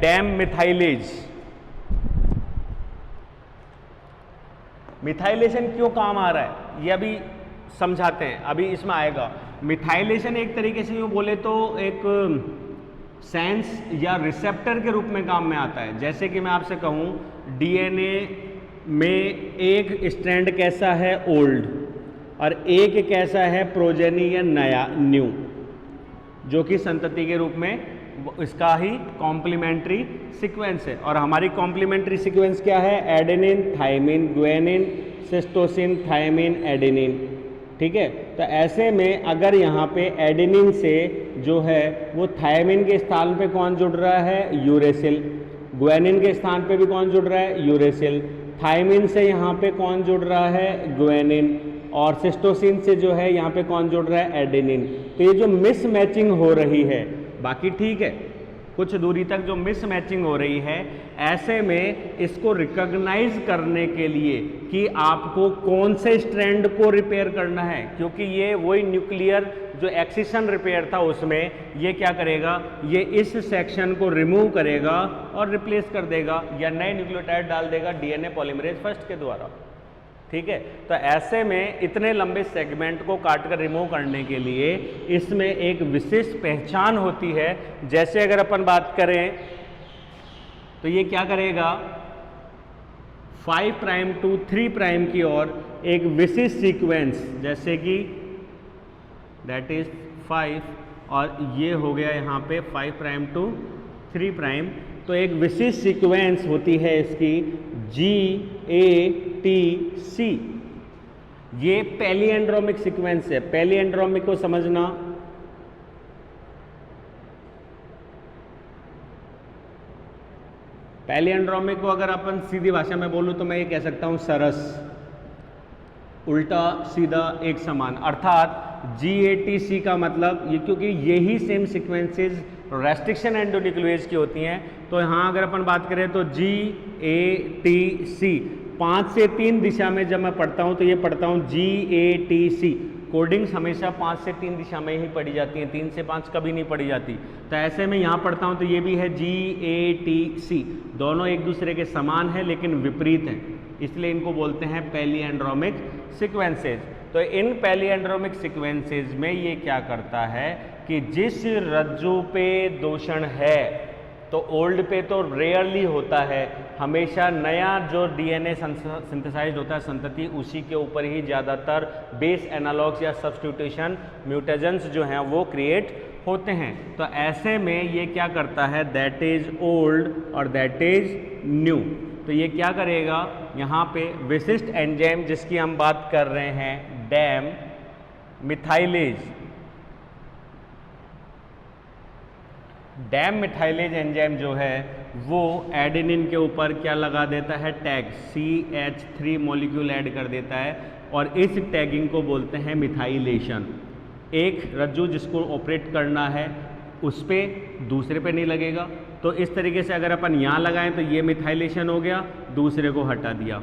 Dam methylase. Methylation क्यों काम आ रहा है ये अभी समझाते हैं, अभी इसमें आएगा। मिथाइलेशन एक तरीके से यूँ बोले तो एक सेंस या रिसेप्टर के रूप में काम में आता है। जैसे कि मैं आपसे कहूँ डीएनए में एक स्ट्रैंड कैसा है, ओल्ड, और एक कैसा है, प्रोजेनी या नया, न्यू, जो कि संतति के रूप में इसका ही कॉम्प्लीमेंट्री सीक्वेंस है। और हमारी कॉम्प्लीमेंट्री सीक्वेंस क्या है, adenine, thymine, guanine, cytosine, thymine, adenine. ठीक है, तो ऐसे में अगर यहाँ पे एडेनिन से जो है वो थाइमिन के स्थान पे कौन जुड़ रहा है, यूरेसिल। ग्वानिन के स्थान पे भी कौन जुड़ रहा है, यूरेसिल। थाइमिन से यहाँ पे कौन जुड़ रहा है, ग्वानिन। और सिस्टोसिन से जो है यहाँ पे कौन जुड़ रहा है, एडेनिन। तो ये जो मिस मैचिंग हो रही है, बाकी ठीक है, कुछ दूरी तक जो मिस मैचिंग हो रही है, ऐसे में इसको रिकॉग्नाइज करने के लिए कि आपको कौन से स्ट्रैंड को रिपेयर करना है, क्योंकि ये वही न्यूक्लियर जो एक्सिशन रिपेयर था उसमें ये क्या करेगा, ये इस सेक्शन को रिमूव करेगा और रिप्लेस कर देगा या नए न्यूक्लियोटाइड डाल देगा डीएनए पॉलीमरेज फर्स्ट के द्वारा। ठीक है, तो ऐसे में इतने लंबे सेगमेंट को काटकर रिमूव करने के लिए इसमें एक विशिष्ट पहचान होती है। जैसे अगर अपन बात करें तो ये क्या करेगा, 5 प्राइम टू 3 प्राइम की ओर एक विशिष्ट सीक्वेंस, जैसे कि दैट इज 5 और ये हो गया यहाँ पे 5 प्राइम टू 3 प्राइम, तो एक विशिष्ट सीक्वेंस होती है इसकी GATC। ये पैलिएंड्रोमिक सीक्वेंस है। पैलिएंड्रोमिक को समझना, पैलिएंड्रोमिक को अगर अपन सीधी भाषा में बोलूं तो मैं ये कह सकता हूं सरस, उल्टा सीधा एक समान। अर्थात GATC का मतलब ये, क्योंकि यही सेम सीक्वेंसेस रेस्ट्रिक्शन एंडोन्यूक्लियोज की होती हैं, तो यहाँ अगर अपन बात करें तो GATC 5 से 3 दिशा में जब मैं पढ़ता हूँ तो ये पढ़ता हूँ GATC। कोडिंग्स हमेशा 5 से 3 दिशा में ही पढ़ी जाती हैं, 3 से 5 कभी नहीं पढ़ी जाती। तो ऐसे में यहाँ पढ़ता हूँ तो ये भी है GATC। दोनों एक दूसरे के समान है लेकिन विपरीत हैं, इसलिए इनको बोलते हैं पैलिएंड्रोमिक सीक्वेंसेज। तो इन पैलिएंड्रोमिक सीक्वेंसेज में ये क्या करता है कि जिस रज्जु पे दूषण है, तो ओल्ड पे तो रेयरली होता है, हमेशा नया जो डीएनए सिंथेसाइज्ड होता है संतति, उसी के ऊपर ही ज़्यादातर बेस एनालॉग्स या सब्स्टिट्यूशन म्यूटेजेंस जो हैं वो क्रिएट होते हैं। तो ऐसे में ये क्या करता है, दैट इज ओल्ड और दैट इज न्यू। तो ये क्या करेगा, यहाँ पे विशिष्ट एंजाइम जिसकी हम बात कर रहे हैं, dam methylase, dam methylase enzyme जो है वो एडेनिन के ऊपर क्या लगा देता है, टैग, CH3 मॉलिक्यूल ऐड कर देता है, और इस टैगिंग को बोलते हैं मिथाइलेशन। एक रज्जु जिसको ऑपरेट करना है उस पर दूसरे पे नहीं लगेगा, तो इस तरीके से अगर अपन यहाँ लगाएं तो ये मिथाइलेशन हो गया, दूसरे को हटा दिया।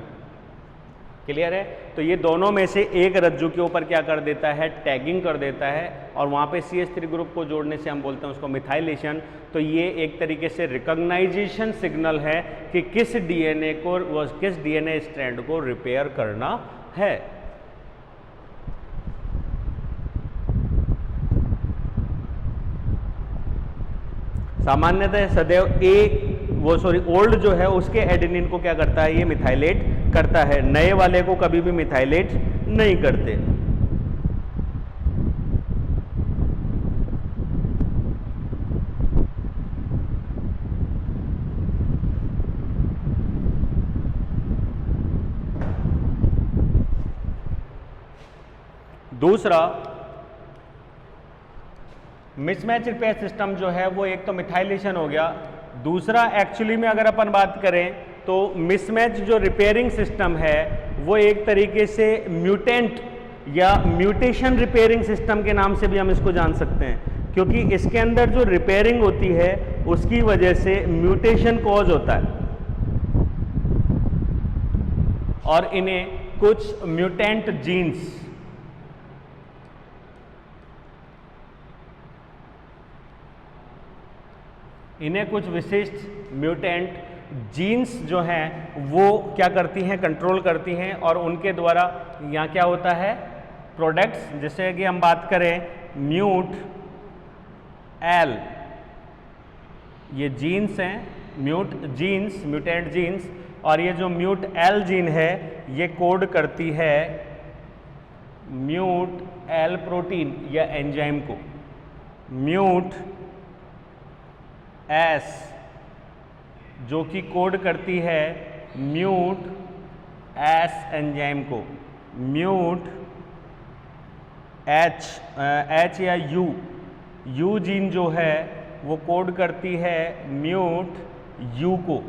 क्लियर है? तो ये दोनों में से एक रज्जु के ऊपर क्या कर देता है, टैगिंग कर देता है, और वहाँ पे CH3 ग्रुप को जोड़ने से हम बोलते हैं उसको मिथाइलेशन। तो ये एक तरीके से रिकॉग्नाइजेशन सिग्नल है कि किस डीएनए को, किस डीएनए स्ट्रैंड को रिपेयर करना है। सामान्यतः सदैव ओल्ड जो है उसके एडेनिन को क्या करता है, ये मिथाइलेट करता है, नए वाले को कभी भी मिथाइलेट नहीं करते। दूसरा मिसमैच रिपेयर सिस्टम जो है वो एक तो मिथाइलेशन हो गया, दूसरा एक्चुअली में अगर अपन बात करें तो मिसमैच जो रिपेयरिंग सिस्टम है वो एक तरीके से म्यूटेंट या म्यूटेशन रिपेयरिंग सिस्टम के नाम से भी हम इसको जान सकते हैं, क्योंकि इसके अंदर जो रिपेयरिंग होती है उसकी वजह से म्यूटेशन कॉज होता है और इन्हें कुछ म्यूटेंट जीन्स इन्हें कुछ विशिष्ट म्यूटेंट जीन्स जो हैं वो क्या करती हैं, कंट्रोल करती हैं, और उनके द्वारा यहाँ क्या होता है, प्रोडक्ट्स, जैसे कि हम बात करें म्यूट एल, ये जीन्स हैं, म्यूट जीन्स, म्यूटेंट जीन्स, और ये जो म्यूट एल जीन है ये कोड करती है म्यूट एल प्रोटीन या एंजाइम को, म्यूट एस जो कि कोड करती है म्यूट एस एंजाइम को, म्यूट एच या यू जीन जो है वो कोड करती है म्यूट यू को।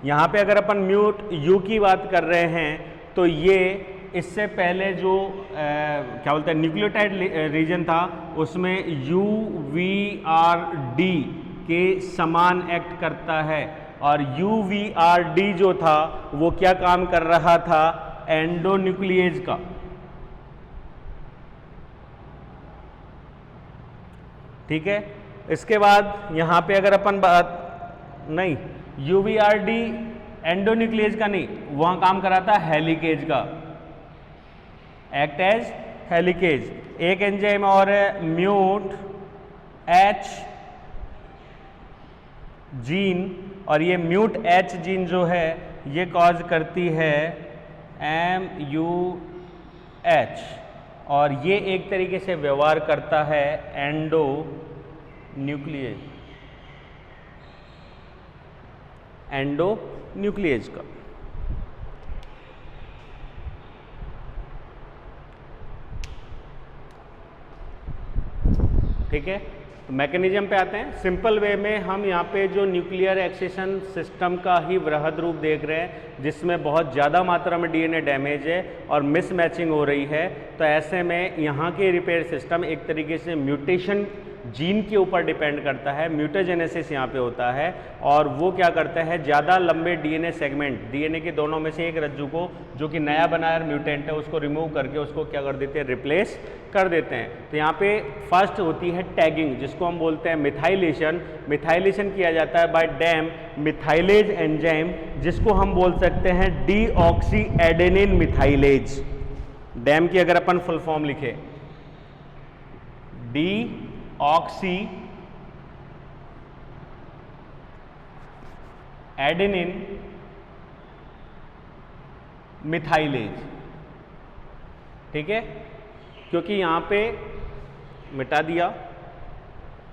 यहाँ पे अगर अपन म्यूट यू की बात कर रहे हैं तो ये इससे पहले जो क्या बोलते हैं न्यूक्लियोटाइड रीजन था उसमें UVRD के समान एक्ट करता है, और UVRD जो था वो क्या काम कर रहा था, एंडोन्यूक्लिएज का। ठीक है, इसके बाद यहाँ पे अगर अपन बात नहीं, UVRD एंडोन्यूक्लिएज का नहीं, वहाँ काम कराता हेलिकेज का, एक्ट एज हेलिकेज। एक एंजाइम और है म्यूट एच जीन, और ये म्यूट एच जीन जो है ये कॉज करती है MUH, और ये एक तरीके से व्यवहार करता है एंडोन्यूक्लिएज, एंडोन्यूक्लिएज का। ठीक है, तो मैकेनिज्म पे आते हैं। सिंपल वे में हम यहाँ पे जो न्यूक्लियर एक्सेशन सिस्टम का ही वृहद रूप देख रहे हैं, जिसमें बहुत ज़्यादा मात्रा में डीएनए डैमेज है और मिसमैचिंग हो रही है, तो ऐसे में यहाँ के रिपेयर सिस्टम एक तरीके से म्यूटेशन जीन के ऊपर डिपेंड करता है, म्यूटाजेनेसिस यहाँ पे होता है, और वो क्या करता है, ज़्यादा लंबे डीएनए सेगमेंट, डीएनए के दोनों में से एक रज्जू को जो कि नया बनाया म्यूटेंट है उसको रिमूव करके उसको क्या कर देते हैं, रिप्लेस कर देते हैं। तो यहाँ पे फर्स्ट होती है टैगिंग, जिसको हम बोलते हैं मिथाइलेशन। मिथाइलेशन किया जाता है बाय डैम मिथाइलेज एंजाइम, जिसको हम बोल सकते हैं डीऑक्सी एडेनिन मिथाइलेज। डैम की अगर अपन फुल फॉर्म लिखे, डीऑक्सी एडेनिन मिथाइलेज। ठीक है, क्योंकि यहाँ पे मिटा दिया,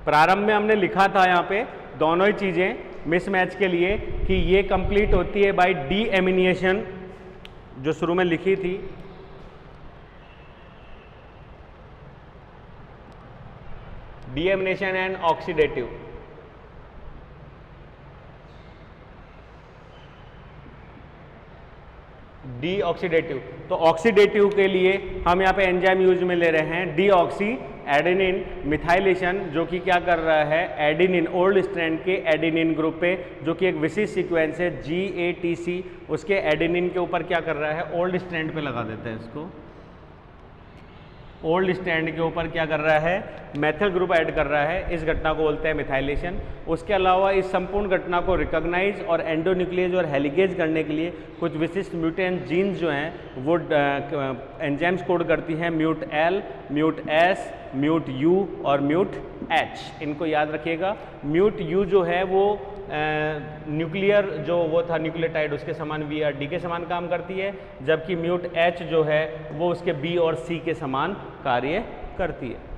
प्रारंभ में हमने लिखा था यहाँ पे दोनों ही चीज़ें मिसमैच के लिए कि ये कंप्लीट होती है बाय डीएमिनेशन, जो शुरू में लिखी थी, deamination and oxidative. D oxidative, तो ऑक्सीडेटिव के लिए हम यहाँ पे एंजाइम यूज में ले रहे हैं डीऑक्सी एडेनिन मिथाइलेशन, जो कि क्या कर रहा है, एडेनिन ओल्ड स्ट्रैंड के एडेनिन ग्रुप पे, जो कि एक विशिष्ट सीक्वेंस है GATC, उसके एडेनिन के ऊपर क्या कर रहा है, ओल्ड स्ट्रैंड पे लगा देता है इसको, ओल्ड स्ट्रैंड के ऊपर क्या कर रहा है, मेथिल ग्रुप ऐड कर रहा है। इस घटना को बोलते हैं मिथाइलेशन। उसके अलावा इस संपूर्ण घटना को रिकॉग्नाइज और एंडोन्यूक्लिएज और हेलिकेज करने के लिए कुछ विशिष्ट म्यूटेंट जीन्स जो हैं वो एंजाइम्स कोड करती हैं, mute L, mute S, mute you और म्यूट एच। इनको याद रखिएगा। म्यूट यू जो है वो न्यूक्लियर जो वो था न्यूक्लियोटाइड, उसके समान VRD के समान काम करती है, जबकि म्यूट एच जो है वो उसके B और C के समान कार्य करती है।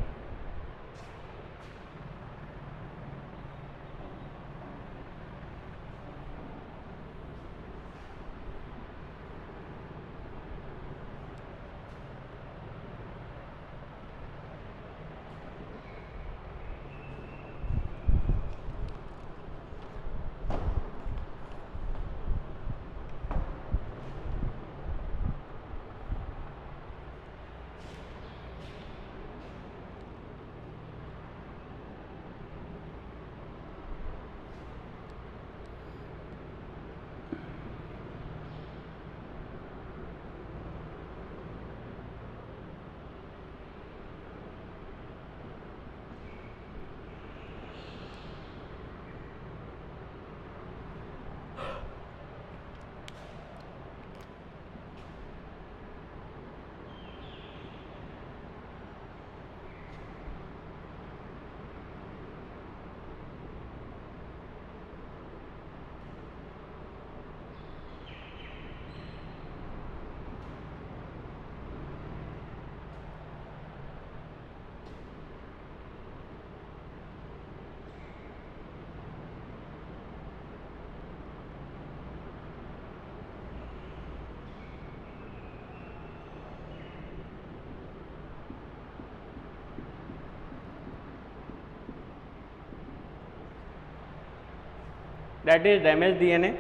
That is damage DNA.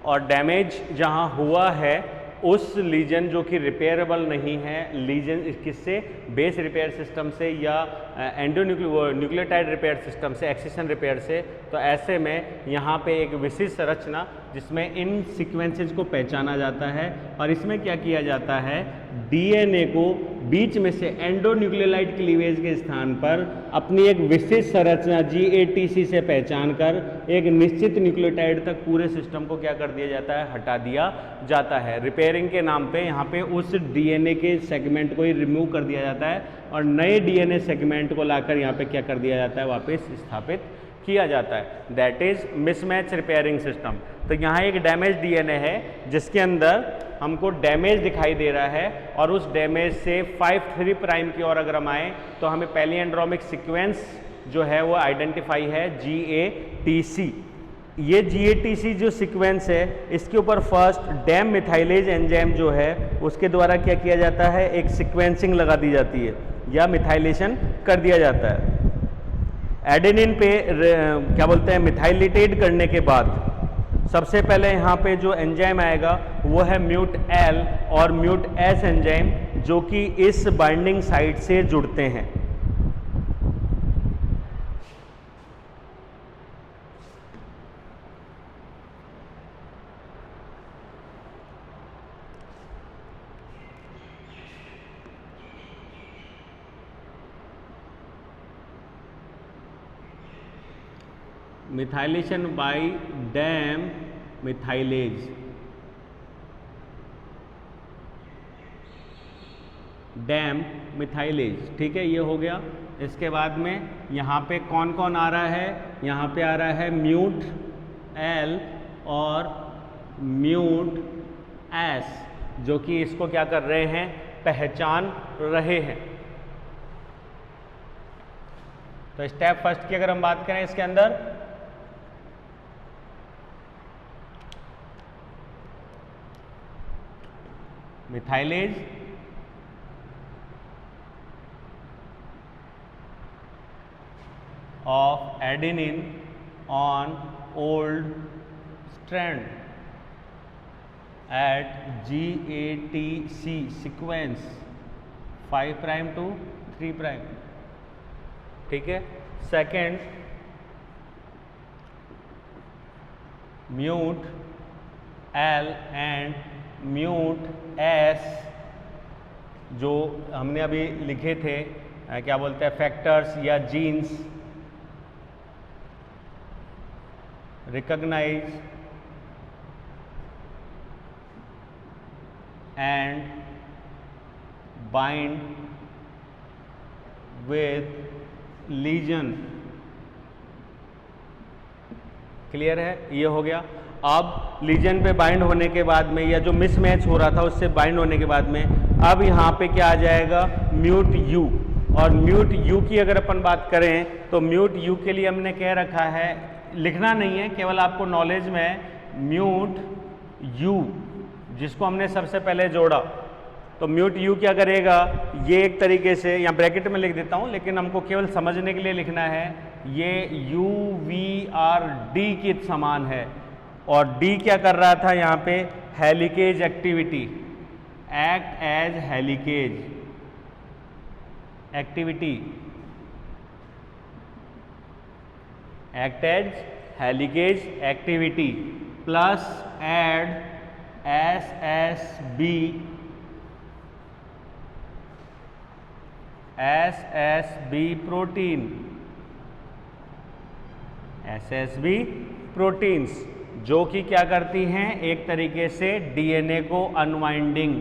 और डैमेज जहाँ हुआ है उस लीजन जो कि रिपेयरेबल नहीं है, लीजन किससे, बेस रिपेयर सिस्टम से या न्यूक्लियोटाइड रिपेयर सिस्टम से, एक्सिशन रिपेयर से, तो ऐसे में यहाँ पे एक विशिष्ट संरचना जिसमें इन सीक्वेंसेस को पहचाना जाता है और इसमें क्या किया जाता है, डीएनए को बीच में से एंडोन्यूक्लियोलाइड क्लीवेज के स्थान पर अपनी एक विशिष्ट संरचना GATC से पहचान कर एक निश्चित न्यूक्लियोटाइड तक पूरे सिस्टम को क्या कर दिया जाता है, हटा दिया जाता है। रिपेयरिंग के नाम पे यहाँ पे उस डीएनए के सेगमेंट को ही रिमूव कर दिया जाता है और नए डीएनए सेगमेंट को लाकर यहाँ पे क्या कर दिया जाता है, वापस स्थापित किया जाता है। That is mismatch repairing system. तो यहाँ एक डैमेज डीएनए है जिसके अंदर हमको डैमेज दिखाई दे रहा है और उस डैमेज से 5' प्राइम की ओर अगर हम आए तो हमें पैलिएंड्रोमिक सीक्वेंस जो है वो आइडेंटिफाई है GATC। ये GATC जो सीक्वेंस है इसके ऊपर फर्स्ट डैम मिथाइलेज एंजाइम जो है उसके द्वारा क्या किया जाता है, एक सीक्वेंसिंग लगा दी जाती है या मिथाइलेशन कर दिया जाता है। एडेनिन पे क्या बोलते हैं, मिथाइलेटेड करने के बाद सबसे पहले यहाँ पे जो एंजाइम आएगा वो है MUT-L और MUT-S एंजाइम जो कि इस बाइंडिंग साइट से जुड़ते हैं। Methylation by dam methylase, dam methylase, ठीक है, ये हो गया। इसके बाद में यहाँ पे कौन कौन आ रहा है, यहाँ पे आ रहा है MUT-L और MUT-S जो कि इसको क्या कर रहे हैं, पहचान रहे हैं। तो स्टेप फर्स्ट की अगर हम बात करें इसके अंदर, methylase of adenine on old strand at GATC sequence 5' to 3', ठीक है। सेकेंड MUT-L एंड MUT-S जो हमने अभी लिखे थे क्या बोलते हैं, फैक्टर्स या genes, recognize and bind with lesion। Clear है, ये हो गया। अब लीजन पे बाइंड होने के बाद में या जो मिसमैच हो रहा था उससे बाइंड होने के बाद में अब यहाँ पे क्या आ जाएगा, MUT-U। और MUT-U की अगर अपन बात करें तो MUT-U के लिए हमने कह रखा है, लिखना नहीं है, केवल आपको नॉलेज में है, MUT-U जिसको हमने सबसे पहले जोड़ा। तो MUT-U क्या करेगा, ये एक तरीके से यहाँ ब्रैकेट में लिख देता हूँ लेकिन हमको केवल समझने के लिए लिखना है, ये UVRD के समान है। और D क्या कर रहा था यहाँ पे, helicase activity, act as helicase activity, act as helicase activity plus add SSB protein, SSB proteins जो कि क्या करती हैं, एक तरीके से DNA को अनवाइंडिंग,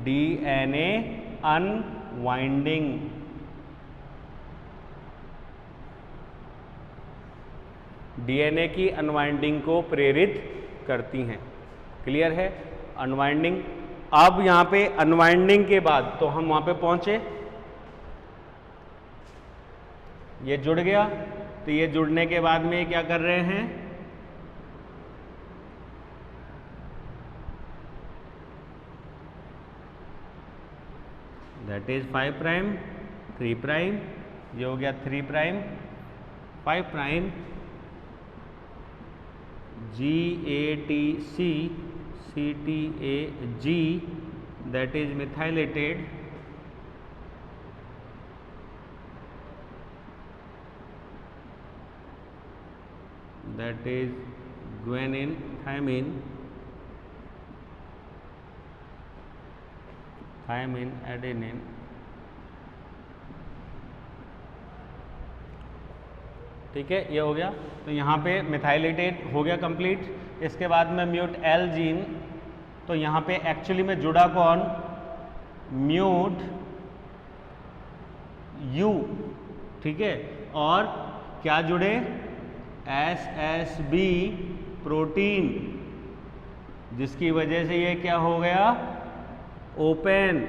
DNA अनवाइंडिंग, DNA की अनवाइंडिंग को प्रेरित करती हैं। क्लियर है, अनवाइंडिंग। अब यहाँ पे अनवाइंडिंग के बाद तो हम वहाँ पे पहुँचे, ये जुड़ गया। तो ये जुड़ने के बाद में क्या कर रहे हैं, दैट इज 5', 3', ये हो गया 3', 5', GATC CTAG, that is methylated that is guanine, thymine, adenine, ठीक है, ये हो गया। तो यहाँ पे मिथाइलेटेड हो गया कंप्लीट। इसके बाद में म्यूट एल जीन, तो यहाँ पे एक्चुअली में जुड़ा कौन, म्यूट यू, ठीक है, और क्या जुड़े, SSB प्रोटीन, जिसकी वजह से ये क्या हो गया, ओपन।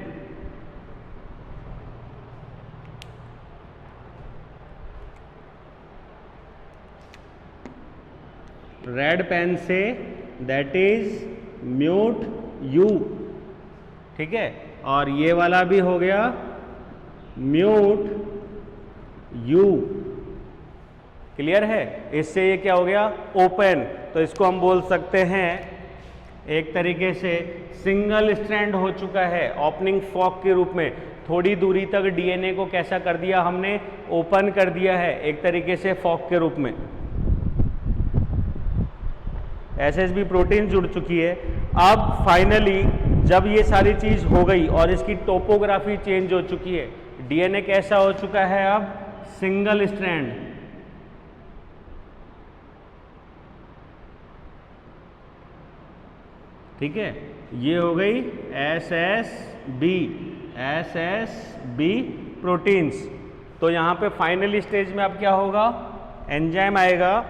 रेड पेन से दैट इज म्यूट यू, ठीक है, और ये वाला भी हो गया म्यूट यू। क्लियर है, इससे ये क्या हो गया, ओपन। तो इसको हम बोल सकते हैं एक तरीके से सिंगल स्ट्रैंड हो चुका है ओपनिंग फॉक के रूप में। थोड़ी दूरी तक डीएनए को कैसा कर दिया हमने, ओपन कर दिया है एक तरीके से फॉक के रूप में। एसएसबी प्रोटीन जुड़ चुकी है। अब फाइनली जब ये सारी चीज हो गई और इसकी टोपोग्राफी चेंज हो चुकी है, डीएनए कैसा हो चुका है, अब सिंगल स्ट्रैंड, ठीक है, ये हो गई एसएसबी प्रोटीन्स। तो यहां पे फाइनल स्टेज में अब क्या होगा, एंजाइम आएगा,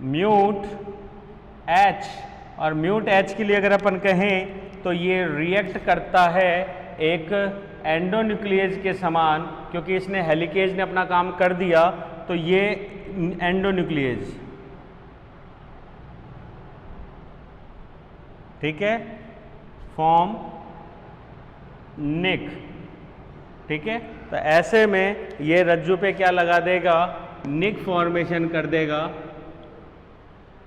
म्यूट एच, और म्यूट एच के लिए अगर अपन कहें तो ये रिएक्ट करता है एक एंडोन्यूक्लियस के समान, क्योंकि इसने हेलिकेज ने अपना काम कर दिया, तो ये एंडोन्यूक्लियस, ठीक है, फॉर्म निक, ठीक है। तो ऐसे में ये रज्जु पे क्या लगा देगा, निक फॉर्मेशन कर देगा।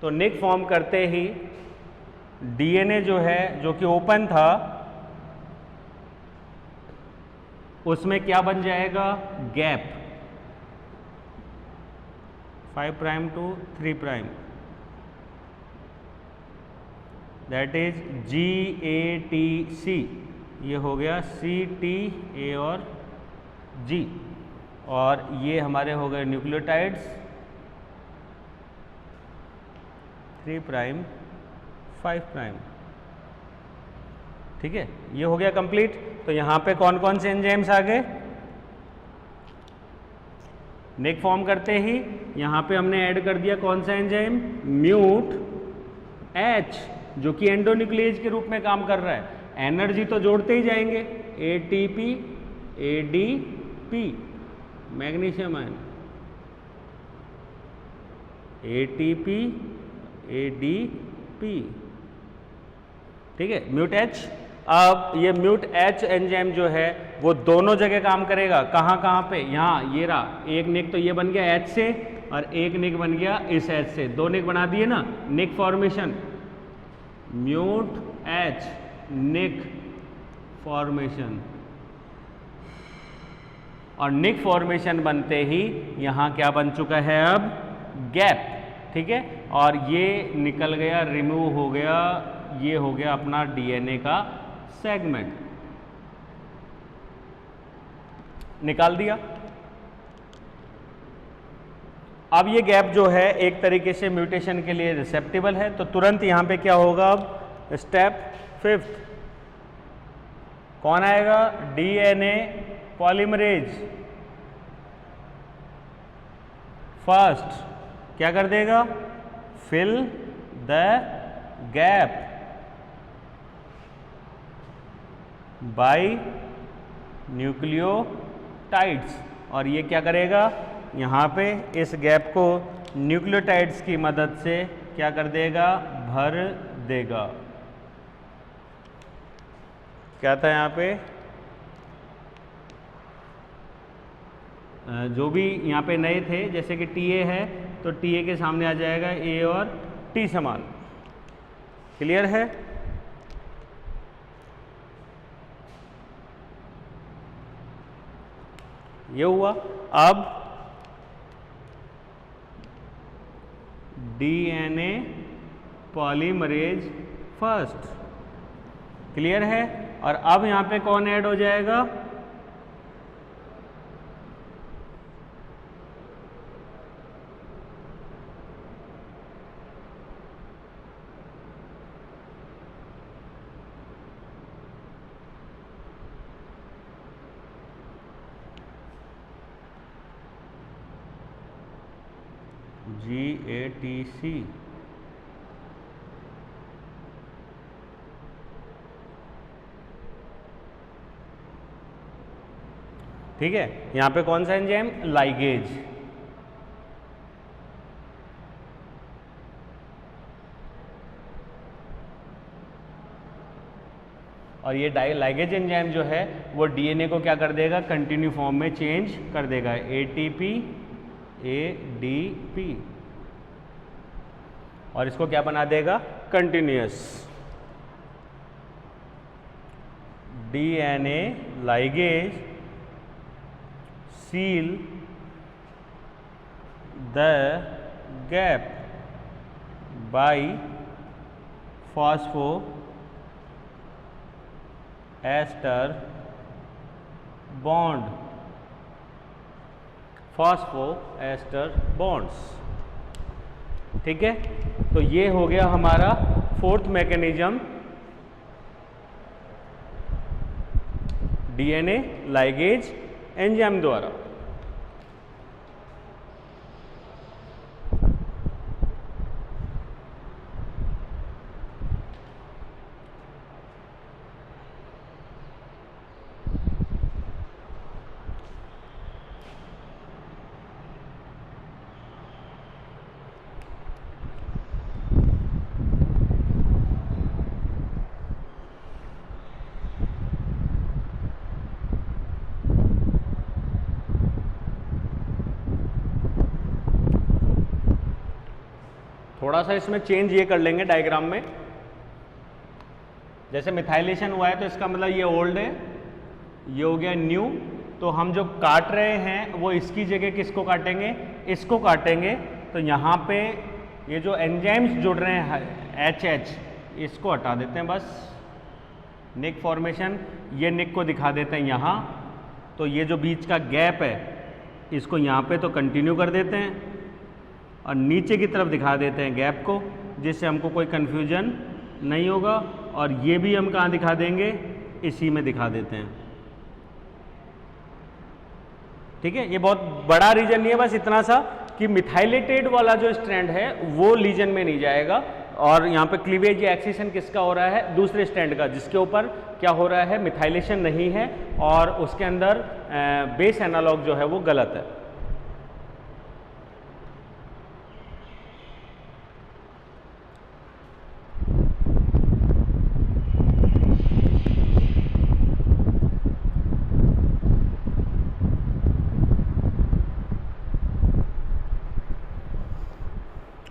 तो निक फॉर्म करते ही डीएनए जो है, जो कि ओपन था, उसमें क्या बन जाएगा, gap, 5 prime to 3 prime, that is GATC, ये हो गया CTA और G, और ये हमारे हो गए न्यूक्लियोटाइड्स 3 प्राइम 5 प्राइम, ठीक है, ये हो गया कंप्लीट। तो यहां पे कौन कौन से एंजाइम्स आ गए, निक फॉर्म करते ही यहां पे हमने ऐड कर दिया कौन सा एंजाइम, म्यूट एच, जो कि एंडोन्यूक्लियेज के रूप में काम कर रहा है। एनर्जी तो जोड़ते ही जाएंगे, ATP ADP, magnesium ion, ATP ADP, ठीक है, म्यूट एच। अब ये म्यूट एच एंजाइम जो है वो दोनों जगह काम करेगा, कहाँ कहाँ पे, यहाँ ये रहा, एक निक तो ये बन गया एच से, और एक निक बन गया इस एच से, दो निक बना दिए ना, निक फॉर्मेशन, म्यूट एच निक फॉर्मेशन, और निक फॉर्मेशन बनते ही यहां क्या बन चुका है, अब गैप, ठीक है, और ये निकल गया, रिमूव हो गया, ये हो गया अपना डीएनए का सेगमेंट, निकाल दिया। अब ये गैप जो है एक तरीके से म्यूटेशन के लिए रिसेप्टिबल है, तो तुरंत यहां पे क्या होगा, अब स्टेप 5 कौन आएगा, डीएनए पॉलीमरेज फर्स्ट क्या कर देगा, fill the gap by nucleotides, और ये क्या करेगा, यहाँ पे इस गैप को न्यूक्लियोटाइड्स की मदद से क्या कर देगा, भर देगा। क्या था यहाँ पे, जो भी यहाँ पे नए थे, जैसे कि टी ए है तो टी ए के सामने आ जाएगा ए और टी समान। क्लियर है? ये हुआ। अब डीएनए पॉलीमरेज फर्स्ट। क्लियर है? और अब यहां पे कौन ऐड हो जाएगा? GATC। ठीक है, यहां पे कौन सा एंजाइम? लाइगेज। और ये लाइगेज एंजाइम जो है वो डीएनए को क्या कर देगा? कंटिन्यू फॉर्म में चेंज कर देगा। ATP ADP, और इसको क्या बना देगा? Continuous. DNA ligase seal the gap by phosphoester bond, phosphoester bonds। ठीक है, तो ये हो गया हमारा fourth mechanism, DNA ligase enzyme द्वारा। थोड़ा सा इसमें चेंज ये कर लेंगे डायग्राम में। जैसे मिथाइलेशन हुआ है तो इसका मतलब ये ओल्ड है, ये हो गया न्यू। तो हम जो काट रहे हैं वो इसकी जगह किसको काटेंगे? इसको काटेंगे। तो यहाँ पे ये जो एंजाइम्स जुड़ रहे हैं HH, इसको हटा देते हैं बस। निक फॉर्मेशन, ये निक को दिखा देते हैं यहाँ। तो ये जो बीच का गैप है इसको यहाँ पे तो कंटिन्यू कर देते हैं और नीचे की तरफ दिखा देते हैं गैप को, जिससे हमको कोई कन्फ्यूजन नहीं होगा। और ये भी हम कहाँ दिखा देंगे? इसी में दिखा देते हैं। ठीक है, ये बहुत बड़ा रीजन नहीं है, बस इतना सा कि मिथाइलेटेड वाला जो स्ट्रैंड है वो लीजन में नहीं जाएगा। और यहाँ पे क्लीवेज या एक्सेशन किसका हो रहा है? दूसरे स्ट्रैंड का, जिसके ऊपर क्या हो रहा है? मिथाइलेशन नहीं है और उसके अंदर बेस एनालॉग जो है वो गलत है।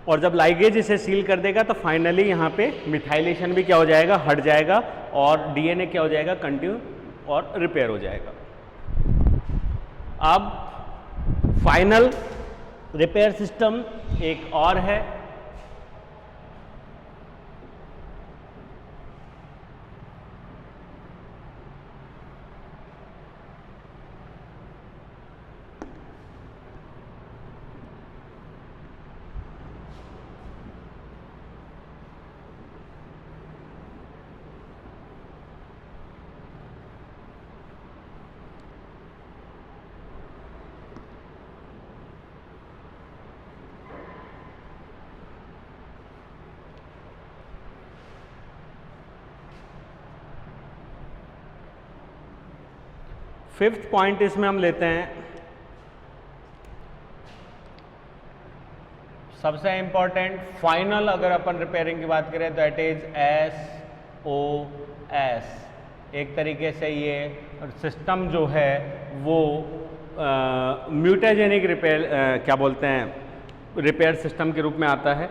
और जब लाइगेज इसे सील कर देगा तो फाइनली यहाँ पे मिथाइलेशन भी क्या हो जाएगा? हट जाएगा और डीएनए क्या हो जाएगा? कंटिन्यू और रिपेयर हो जाएगा। अब फाइनल रिपेयर सिस्टम एक और है, फिफ्थ पॉइंट इसमें हम लेते हैं सबसे इंपॉर्टेंट फाइनल। अगर अपन रिपेयरिंग की बात करें तो इट इज SOS। एक तरीके से ये सिस्टम जो है वो म्यूटाजेनिक रिपेयर क्या बोलते हैं रिपेयर सिस्टम के रूप में आता है।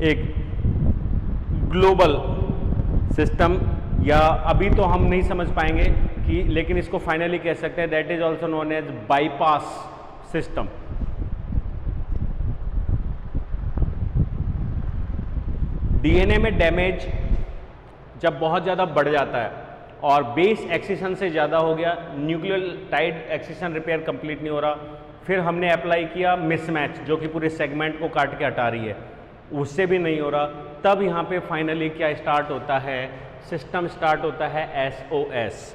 एक ग्लोबल सिस्टम, या अभी तो हम नहीं समझ पाएंगे कि, लेकिन इसको फाइनली कह सकते हैं that is also known as bypass system. DNA में डैमेज जब बहुत ज़्यादा बढ़ जाता है और बेस एक्सिशन से ज़्यादा हो गया, न्यूक्लियोटाइड एक्सिशन रिपेयर कंप्लीट नहीं हो रहा, फिर हमने अप्लाई किया मिसमैच जो कि पूरे सेगमेंट को काट के हटा रही है, उससे भी नहीं हो रहा, तब यहाँ पे फाइनली क्या स्टार्ट होता है, सिस्टम स्टार्ट होता है SOS।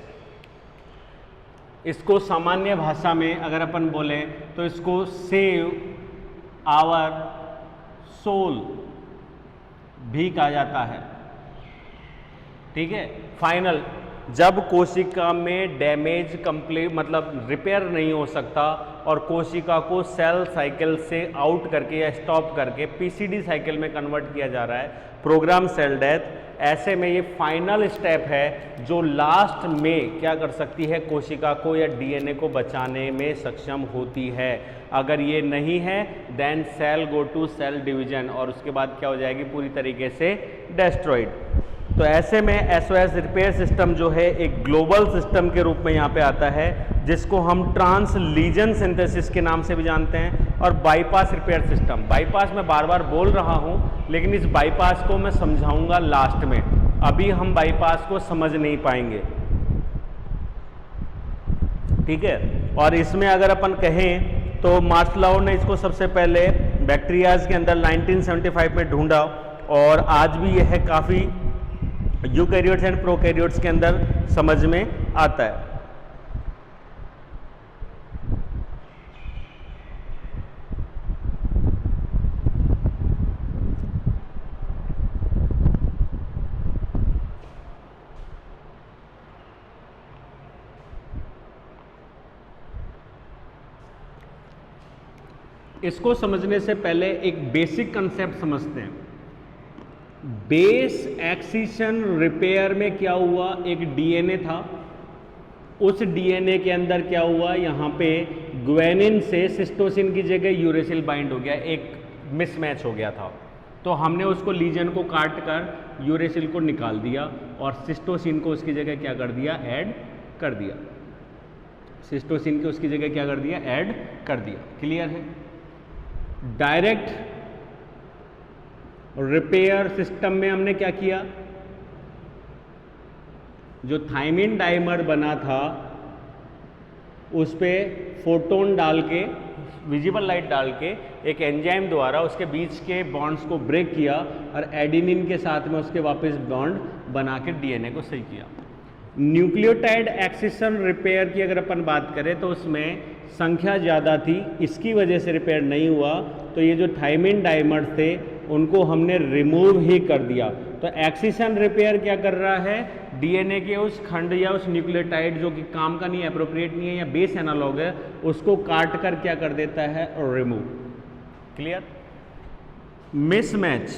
इसको सामान्य भाषा में अगर अपन बोले तो इसको सेव आवर सोल भी कहा जाता है। ठीक है, फाइनल जब कोशिका में डैमेज कंप्लीट मतलब रिपेयर नहीं हो सकता और कोशिका को सेल साइकिल से आउट करके या स्टॉप करके पीसीडी साइकिल में कन्वर्ट किया जा रहा है, प्रोग्राम सेल डेथ, ऐसे में ये फाइनल स्टेप है जो लास्ट में क्या कर सकती है, कोशिका को या डीएनए को बचाने में सक्षम होती है। अगर ये नहीं है then cell go to cell division और उसके बाद क्या हो जाएगी, पूरी तरीके से डेस्ट्रॉइड। तो ऐसे में SOS रिपेयर सिस्टम जो है एक ग्लोबल सिस्टम के रूप में यहाँ पे आता है, जिसको हम ट्रांस लीजन सिंथेसिस के नाम से भी जानते हैं, और बाईपास रिपेयर सिस्टम। बाईपास मैं बार बार बोल रहा हूँ लेकिन इस बाईपास को मैं समझाऊंगा लास्ट में, अभी हम बाईपास को समझ नहीं पाएंगे। ठीक है, और इसमें अगर अपन कहें तो मार्शलाउ ने इसको सबसे पहले बैक्टीरियाज के अंदर 1975 में ढूंढा और आज भी यह काफ़ी यूकैरियोट्स एंड प्रोकैरियोट्स के अंदर समझ में आता है। इसको समझने से पहले एक बेसिक कंसेप्ट समझते हैं। बेस एक्सिशन रिपेयर में क्या हुआ, एक डीएनए था, उस डीएनए के अंदर क्या हुआ, यहाँ पे ग्वेनिन से सिस्टोसिन की जगह यूरेसिल बाइंड हो गया, एक मिसमैच हो गया था, तो हमने उसको लीजन को काट कर यूरेसिल को निकाल दिया और सिस्टोसिन को उसकी जगह क्या कर दिया, ऐड कर दिया। सिस्टोसिन को उसकी जगह क्या कर दिया, ऐड कर दिया। क्लियर है? डायरेक्ट रिपेयर सिस्टम में हमने क्या किया, जो थायमिन डाइमर बना था उस पे फोटोन डाल के, विजिबल लाइट डाल के, एक एंजाइम द्वारा उसके बीच के बॉन्ड्स को ब्रेक किया और एडिनिन के साथ में उसके वापस बॉन्ड बना के डीएनए को सही किया। न्यूक्लियोटाइड एक्सिशन रिपेयर की अगर अपन बात करें तो उसमें संख्या ज़्यादा थी, इसकी वजह से रिपेयर नहीं हुआ, तो ये जो थायमिन डाइमर्स थे उनको हमने रिमूव ही कर दिया। तो एक्सिशन रिपेयर क्या कर रहा है, डीएनए के उस खंड या उस न्यूक्लियोटाइड जो कि काम का नहीं है, एप्रोप्रिएट नहीं है या बेस एनालॉग है, उसको काट कर क्या कर देता है, और रिमूव। क्लियर? मिसमैच,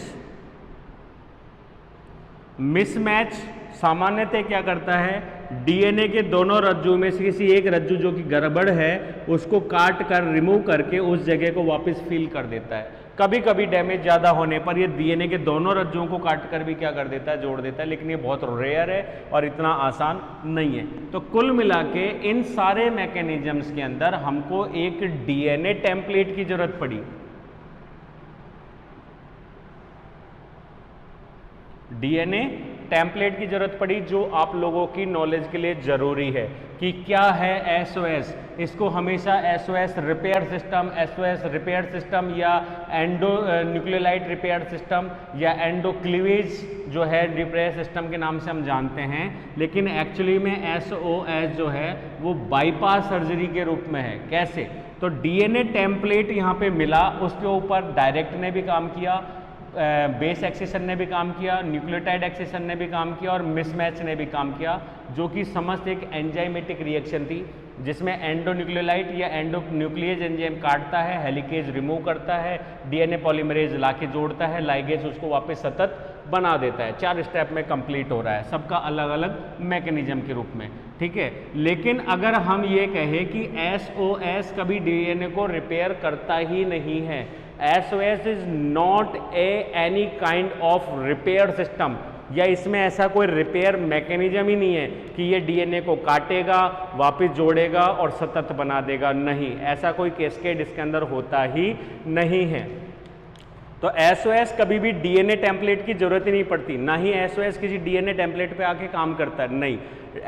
मिसमैच सामान्यतः क्या करता है, डीएनए के दोनों रज्जू में से किसी एक रज्जू जो कि गड़बड़ है उसको काट कर रिमूव करके उस जगह को वापस फिल कर देता है। कभी कभी डैमेज ज़्यादा होने पर ये डीएनए के दोनों रज्जुओं को काट कर भी क्या कर देता है, जोड़ देता है, लेकिन ये बहुत रेयर है और इतना आसान नहीं है। तो कुल मिला के इन सारे मैकेनिज्म्स के अंदर हमको एक डीएनए टेम्पलेट की जरूरत पड़ी। डीएनए टेम्पलेट की जरूरत पड़ी जो आप लोगों की नॉलेज के लिए जरूरी है कि क्या है एसओएस। इसको हमेशा SOS repair system, SOS repair system या एंडो न्यूक्लियोलाइट रिपेयर सिस्टम या एंडो क्लीवेज जो है रिपेयर सिस्टम के नाम से हम जानते हैं, लेकिन एक्चुअली में एसओएस जो है वो बाईपास सर्जरी के रूप में है। कैसे? तो डीएनए टेम्पलेट यहाँ पे मिला, उसके ऊपर डायरेक्ट ने भी काम किया, बेस एक्सेशन ने भी काम किया, न्यूक्लियोटाइड एक्सेशन ने भी काम किया और मिसमैच ने भी काम किया, जो कि समस्त एक एंजाइमेटिक रिएक्शन थी जिसमें एंडोन्यूक्लियोलाइट या एंडोन्यूक्लियेज एंजाइम काटता है, हेलिकेज रिमूव करता है, डीएनए पॉलीमरेज लाके जोड़ता है, लाइगेज उसको वापस सतत बना देता है। 4 स्टेप में कंप्लीट हो रहा है, सबका अलग अलग मैकेनिज्म के रूप में, ठीक है। लेकिन अगर हम ये कहें कि SOS कभी डीएनए को रिपेयर करता ही नहीं है, SOS is not any kind of repair system, या इसमें ऐसा कोई रिपेयर मैकेनिज्म ही नहीं है कि ये डीएनए को काटेगा, वापस जोड़ेगा और सतत बना देगा, नहीं, ऐसा कोई कैस्केड इसके अंदर होता ही नहीं है। तो SOS कभी भी डीएनए टेम्पलेट की जरूरत ही नहीं पड़ती, ना ही SOS किसी डीएनए टेम्पलेट पे आके काम करता है, नहीं।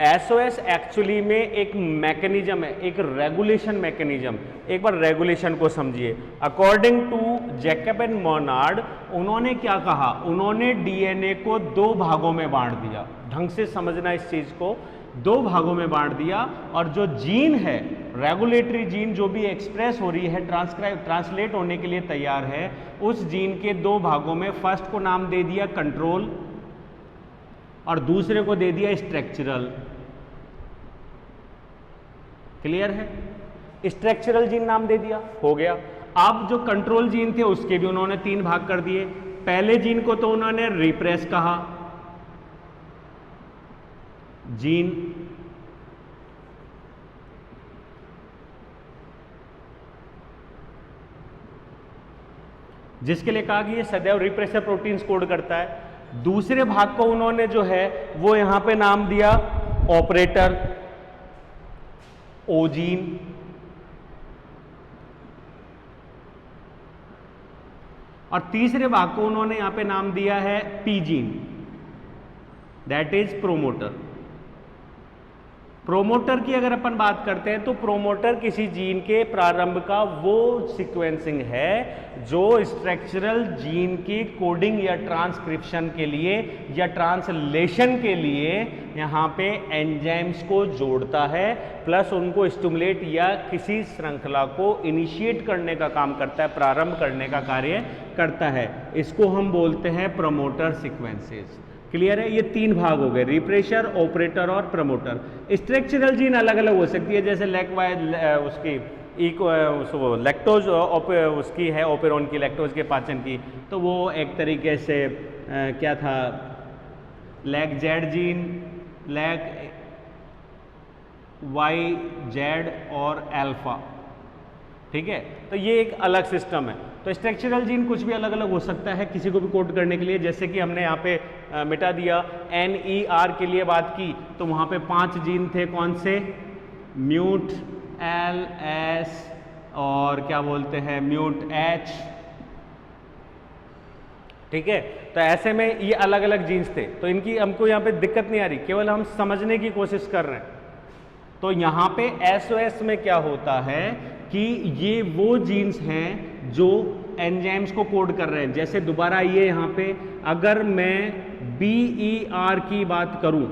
SOS एक्चुअली में एक मैकेनिज्म है, एक रेगुलेशन मैकेनिज्म। एक बार रेगुलेशन को समझिए। According to Jacob and Monod, उन्होंने क्या कहा, उन्होंने डीएनए को 2 भागों में बांट दिया। ढंग से समझना इस चीज को, 2 भागों में बांट दिया, और जो जीन है, रेगुलेटरी जीन जो भी एक्सप्रेस हो रही है, ट्रांसलेट होने के लिए तैयार है, उस जीन के 2 भागों में फर्स्ट को नाम दे दिया कंट्रोल और दूसरे को दे दिया स्ट्रक्चरल। क्लियर है? स्ट्रक्चरल जीन नाम दे दिया, हो गया। अब जो कंट्रोल जीन थे उसके भी उन्होंने 3 भाग कर दिए। पहले जीन को तो उन्होंने रिप्रेस कहा, जीन जिसके लिए कहा कि ये सदैव रिप्रेसर प्रोटीन्स कोड करता है। दूसरे भाग को उन्होंने जो है वो यहां पे नाम दिया ऑपरेटर, ओजीन। और तीसरे भाग को उन्होंने यहां पे नाम दिया है P gene, that is promoter. Promoter की अगर अपन बात करते हैं तो प्रोमोटर किसी जीन के प्रारंभ का वो सीक्वेंसिंग है जो स्ट्रक्चरल जीन की कोडिंग या ट्रांसक्रिप्शन के लिए या ट्रांसलेशन के लिए यहाँ पे एंजाइम्स को जोड़ता है, प्लस उनको स्टिमुलेट या किसी श्रृंखला को इनिशिएट करने का काम करता है, प्रारंभ करने का कार्य करता है। इसको हम बोलते हैं प्रोमोटर सीक्वेंसेस। क्लियर है? ये 3 भाग हो गए, रिप्रेशर, ऑपरेटर और प्रमोटर। स्ट्रक्चरल जीन अलग अलग हो सकती है, जैसे उसकी लैक्टोज उसकी है, ओपेरॉन की, लैक्टोज के पाचन की, तो वो एक तरीके से क्या था, lac Z gene, lac Y Z और अल्फा, ठीक है। तो ये एक अलग सिस्टम है। तो स्ट्रक्चरल जीन कुछ भी अलग अलग हो सकता है किसी को भी कोड करने के लिए, जैसे कि हमने यहाँ पे मिटा दिया। NER के लिए बात की तो वहाँ पे 5 जीन थे, कौन से, म्यूट L, S और क्या बोलते हैं म्यूट H, ठीक है। तो ऐसे में ये अलग अलग जीन्स थे, तो इनकी हमको यहाँ पे दिक्कत नहीं आ रही, केवल हम समझने की कोशिश कर रहे हैं। तो यहाँ पे SOS में क्या होता है कि ये वो जीन्स हैं जो एंजाइम्स को कोड कर रहे हैं। जैसे दोबारा आइए यहाँ पे, अगर मैं BER की बात करूं,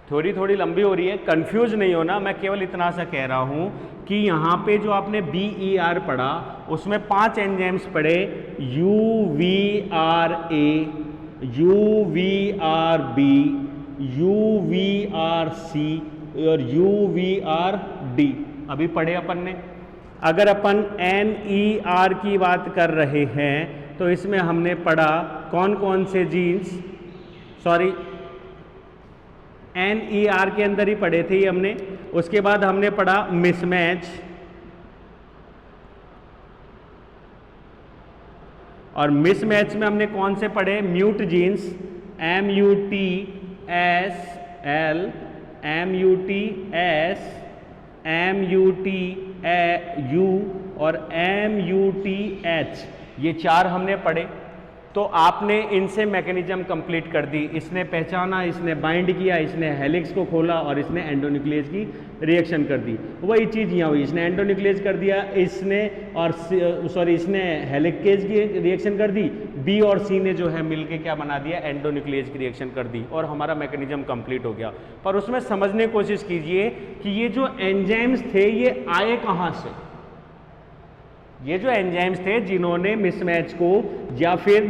थोड़ी लंबी हो रही है, कंफ्यूज नहीं होना, मैं केवल इतना सा कह रहा हूं कि यहाँ पे जो आपने BER पढ़ा उसमें 5 एंजाइम्स पढ़े, UVRA, UVRB, UVRC और UVRD अभी पढ़े अपन ने। अगर अपन NER की बात कर रहे हैं तो इसमें हमने पढ़ा कौन कौन से जीन्स, सॉरी NER के अंदर ही पढ़े थे ये हमने। उसके बाद हमने पढ़ा मिसमैच, और मिसमैच में हमने कौन से पढ़े, mut genes, MUTSL, MUTS, MUTU और MUTH, ये 4 हमने पढ़े। तो आपने इनसे मैकेनिज्म कंप्लीट कर दी, इसने पहचाना, इसने बाइंड किया, इसने हेलिक्स को खोला और इसने एंडोन्यूक्लियस की रिएक्शन कर दी। वही चीज़ यहाँ हुई, इसने एंडोन्यूक्लियस कर दिया, इसने इसने हेलिकेज की रिएक्शन कर दी, बी और सी ने जो है मिलके क्या बना दिया, एंडोन्यूक्लियस की रिएक्शन कर दी, और हमारा मैकेनिज्म कंप्लीट हो गया। पर उसमें समझने की कोशिश कीजिए कि ये जो एंजाइम्स थे ये आए कहाँ से। ये जो एंजाइम्स थे जिन्होंने मिसमैच को या फिर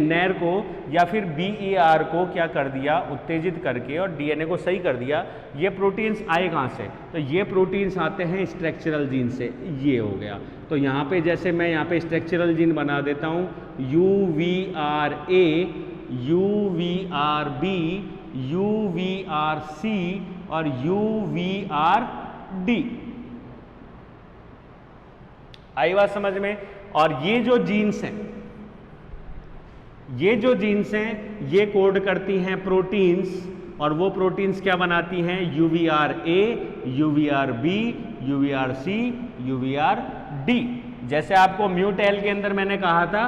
नैर को या फिर BER को क्या कर दिया, उत्तेजित करके और DNA को सही कर दिया, ये प्रोटीन्स आए कहाँ से? तो ये प्रोटीन्स आते हैं स्ट्रक्चरल जीन से। ये हो गया। तो यहाँ पे जैसे मैं यहाँ पे स्ट्रक्चरल जीन बना देता हूँ UVRA, UVRB, UVRC और UVRD। आई बात समझ में? और ये जो जीन्स हैं, ये जो जीन्स हैं ये कोड करती हैं प्रोटीन्स, और वो प्रोटीन्स क्या बनाती हैं? UVRA, UVRB, UVRC, UVRD। जैसे आपको म्यूट-L के अंदर मैंने कहा था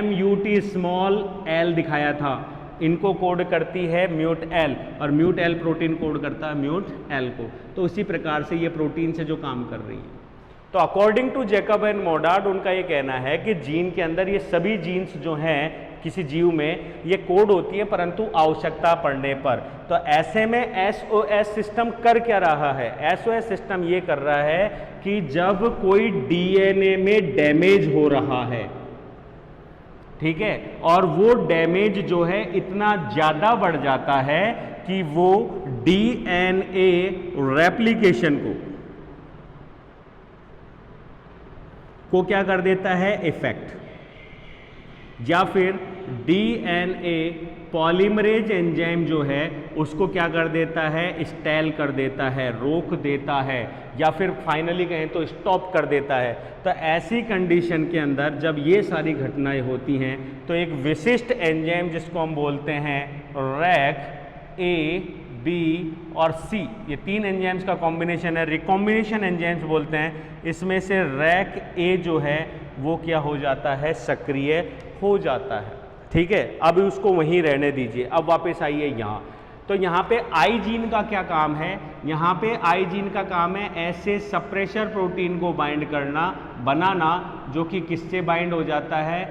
MUT स्मॉल l दिखाया था, इनको कोड करती है म्यूट-L, और म्यूट-L प्रोटीन कोड करता है म्यूट-L को। तो उसी प्रकार से ये प्रोटीन से जो काम कर रही है। तो अकॉर्डिंग टू जैकब एंड मोडार्ड उनका ये कहना है कि जीन के अंदर ये सभी जीन्स जो हैं किसी जीव में ये कोड होती है, परंतु आवश्यकता पड़ने पर। तो ऐसे में SOS सिस्टम कर क्या रहा है? SOS सिस्टम ये कर रहा है कि जब कोई DNA में डैमेज हो रहा है, ठीक है, और वो डैमेज जो है इतना ज्यादा बढ़ जाता है कि वो DNA रेप्लिकेशन को क्या कर देता है? इफेक्ट, या फिर DNA पॉलीमरेज एंजाइम जो है उसको क्या कर देता है? स्टैल कर देता है, रोक देता है, या फिर फाइनली कहें तो स्टॉप कर देता है। तो ऐसी कंडीशन के अंदर जब ये सारी घटनाएं होती हैं तो एक विशिष्ट एंजाइम जिसको हम बोलते हैं RAC A, B और C, ये तीन एंजाइम्स का कॉम्बिनेशन है, रिकॉम्बिनेशन एंजाइम्स बोलते हैं। इसमें से RAC A जो है वो क्या हो जाता है? सक्रिय हो जाता है। ठीक है, अब उसको वहीं रहने दीजिए। अब वापस आइए यहाँ। तो यहाँ पे आई जीन का क्या काम है? यहाँ पे आई जीन का काम है ऐसे सप्रेशर प्रोटीन को बाइंड करना, बनाना, जो कि किससे बाइंड हो जाता है?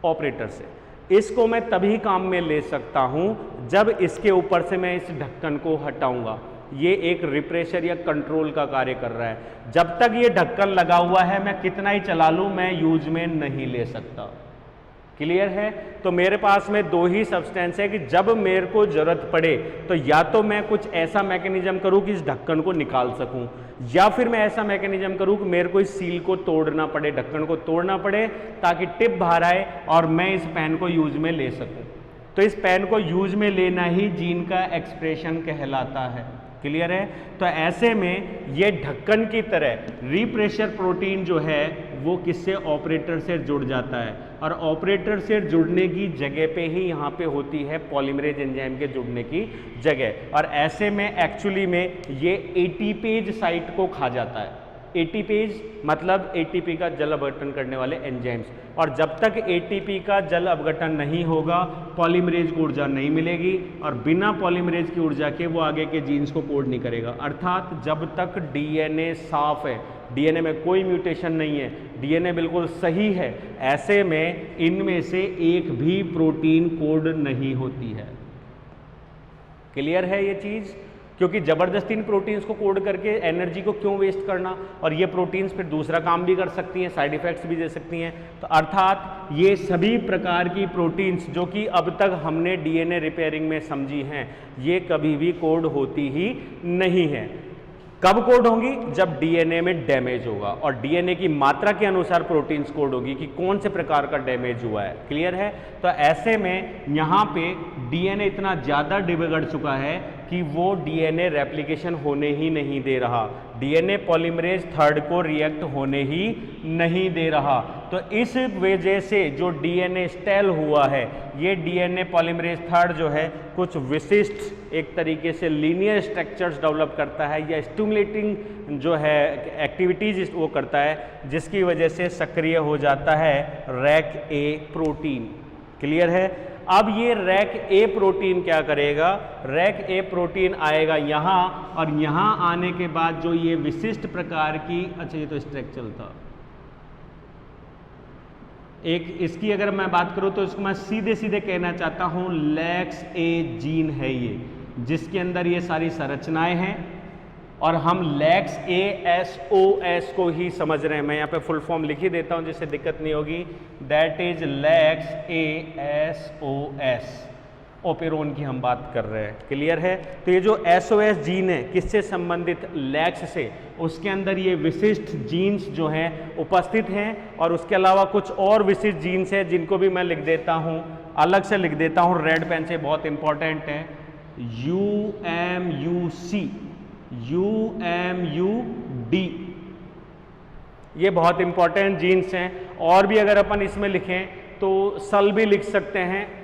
ऑपरेटर से। इसको मैं तभी काम में ले सकता हूं जब इसके ऊपर से मैं इस ढक्कन को हटाऊंगा। ये एक रिप्रेशर या कंट्रोल का कार्य कर रहा है। जब तक ये ढक्कन लगा हुआ है मैं कितना ही चला लूं, मैं यूज में नहीं ले सकता। क्लियर है? तो मेरे पास में दो ही सब्सटेंस है कि जब मेरे को जरूरत पड़े तो या तो मैं कुछ ऐसा मैकेनिज्म करूं कि इस ढक्कन को निकाल सकूं, या फिर मैं ऐसा मैकेनिज्म करूं कि मेरे को इस सील को तोड़ना पड़े, ढक्कन को तोड़ना पड़े, ताकि टिप बाहर आए और मैं इस पेन को यूज में ले सकूं। तो इस पेन को यूज में लेना ही जीन का एक्सप्रेशन कहलाता है। क्लियर है? तो ऐसे में ये ढक्कन की तरह रिप्रेशर प्रोटीन जो है वो किससे? ऑपरेटर से जुड़ जाता है, और ऑपरेटर से जुड़ने की जगह पे ही यहाँ पे होती है पॉलीमरेज एंजाइम के जुड़ने की जगह। और ऐसे में एक्चुअली में ये एटीपेज साइट को खा जाता है। एटीपेज मतलब एटीपी का जल अपघटन करने वाले एंजाइम्स, और जब तक एटीपी का जल अपघटन नहीं होगा पॉलीमरेज को ऊर्जा नहीं मिलेगी, और बिना पॉलीमरेज की ऊर्जा के वो आगे के जीन्स को कोड नहीं करेगा। अर्थात जब तक डीएनए साफ है, डीएनए में कोई म्यूटेशन नहीं है, डीएनए बिल्कुल सही है, ऐसे में इनमें से एक भी प्रोटीन कोड नहीं होती है। क्लियर है ये चीज? क्योंकि जबरदस्ती इन प्रोटीन्स को कोड करके एनर्जी को क्यों वेस्ट करना, और ये प्रोटीन्स फिर दूसरा काम भी कर सकती हैं, साइड इफेक्ट्स भी दे सकती हैं। तो अर्थात ये सभी प्रकार की प्रोटीन्स जो कि अब तक हमने डीएनए रिपेयरिंग में समझी हैं, ये कभी भी कोड होती ही नहीं है। कब कोड होंगी? जब डीएनए में डैमेज होगा, और डीएनए की मात्रा के अनुसार प्रोटीन्स कोड होगी कि कौन से प्रकार का डैमेज हुआ है। क्लियर है? तो ऐसे में यहाँ पे डीएनए इतना ज़्यादा बिगड़ चुका है कि वो डीएनए रेप्लिकेशन होने ही नहीं दे रहा, डीएनए पॉलीमरेज थर्ड को रिएक्ट होने ही नहीं दे रहा। तो इस वजह से जो डीएनए स्टेल हुआ है, ये डीएनए पॉलीमरेज थर्ड जो है कुछ विशिष्ट एक तरीके से लीनियर स्ट्रक्चर्स डेवलप करता है, या स्टिमुलेटिंग जो है एक्टिविटीज वो करता है, जिसकी वजह से सक्रिय हो जाता है RAC A प्रोटीन। क्लियर है? अब ये RAC A प्रोटीन क्या करेगा? RAC A प्रोटीन आएगा यहाँ, और यहाँ आने के बाद जो ये विशिष्ट प्रकार की, अच्छा ये तो स्ट्रक्चर था, एक इसकी अगर मैं बात करूँ तो इसको मैं सीधे सीधे कहना चाहता हूँ LAX A जीन है ये, जिसके अंदर ये सारी संरचनाएं हैं। और हम लैक्स ASOS को ही समझ रहे हैं। मैं यहाँ पे फुल फॉर्म लिख ही देता हूँ जिससे दिक्कत नहीं होगी। That is lakhs ASOS, operon की हम बात कर रहे हैं। क्लियर है? तो ये जो SOS जीन है किससे संबंधित? लैक्स से। उसके अंदर ये विशिष्ट जीन्स जो हैं उपस्थित हैं और उसके अलावा कुछ और विशिष्ट जीन्स हैं जिनको भी मैं लिख देता हूँ, अलग से लिख देता हूँ रेड पेन से, बहुत इंपॉर्टेंट है। UMUC, UMUD, ये बहुत इंपॉर्टेंट जीन्स हैं। और भी अगर अपन इसमें लिखें तो सल भी लिख सकते हैं,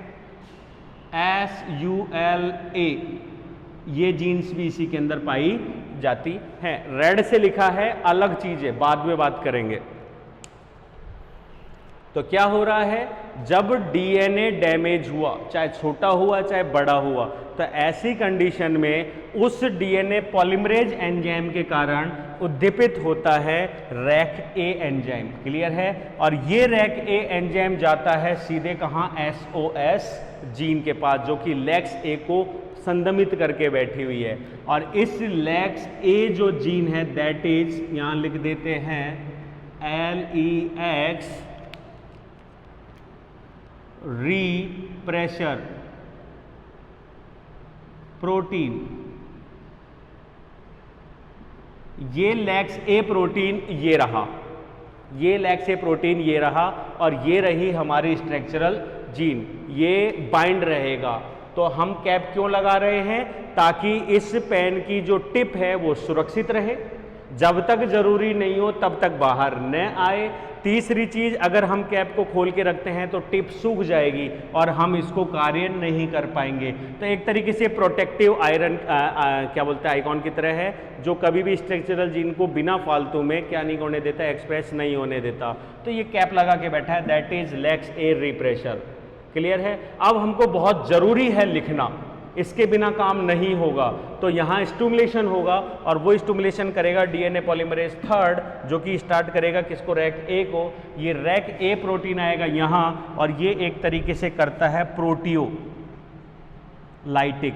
SULA, ये जीन्स भी इसी के अंदर पाई जाती हैं। रेड से लिखा है अलग चीज है, बाद में बात करेंगे। तो क्या हो रहा है, जब DNA डैमेज हुआ, चाहे छोटा हुआ चाहे बड़ा हुआ, तो ऐसी कंडीशन में उस DNA पॉलीमरेज एंजाइम के कारण उद्दीपित होता है RACA एंजाइम। क्लियर है? और ये RACA एंजाइम जाता है सीधे कहाँ? SOS जीन के पास, जो कि लैक्स A को संदमित करके बैठी हुई है। और इस लैक्स A जो जीन है दैट इज, यहां लिख देते हैं LEX रीप्रेशर प्रोटीन। ये लैक्स A प्रोटीन ये रहा, ये लैक्स A प्रोटीन ये रहा, और ये रही हमारी स्ट्रक्चरल जीन, ये बाइंड रहेगा। तो हम कैप क्यों लगा रहे हैं? ताकि इस पेन की जो टिप है वो सुरक्षित रहे, जब तक जरूरी नहीं हो तब तक बाहर न आए। तीसरी चीज, अगर हम कैप को खोल के रखते हैं तो टिप सूख जाएगी और हम इसको कार्य नहीं कर पाएंगे। तो एक तरीके से प्रोटेक्टिव आयरन क्या बोलते हैं, आइकॉन की तरह है, जो कभी भी स्ट्रक्चरल जीन को बिना फालतू में क्या नहीं होने देता, एक्सप्रेस नहीं होने देता। तो ये कैप लगा के बैठा है, दैट इज लैक्स A रीप्रेशर। क्लियर है? अब हमको बहुत जरूरी है लिखना, इसके बिना काम नहीं होगा। तो यहाँ स्टिमुलेशन होगा और वो स्टिमुलेशन करेगा DNA पॉलीमरेज 3, जो कि स्टार्ट करेगा किसको? RACA को। ये RACA प्रोटीन आएगा यहाँ और ये एक तरीके से करता है प्रोटियोलाइटिक।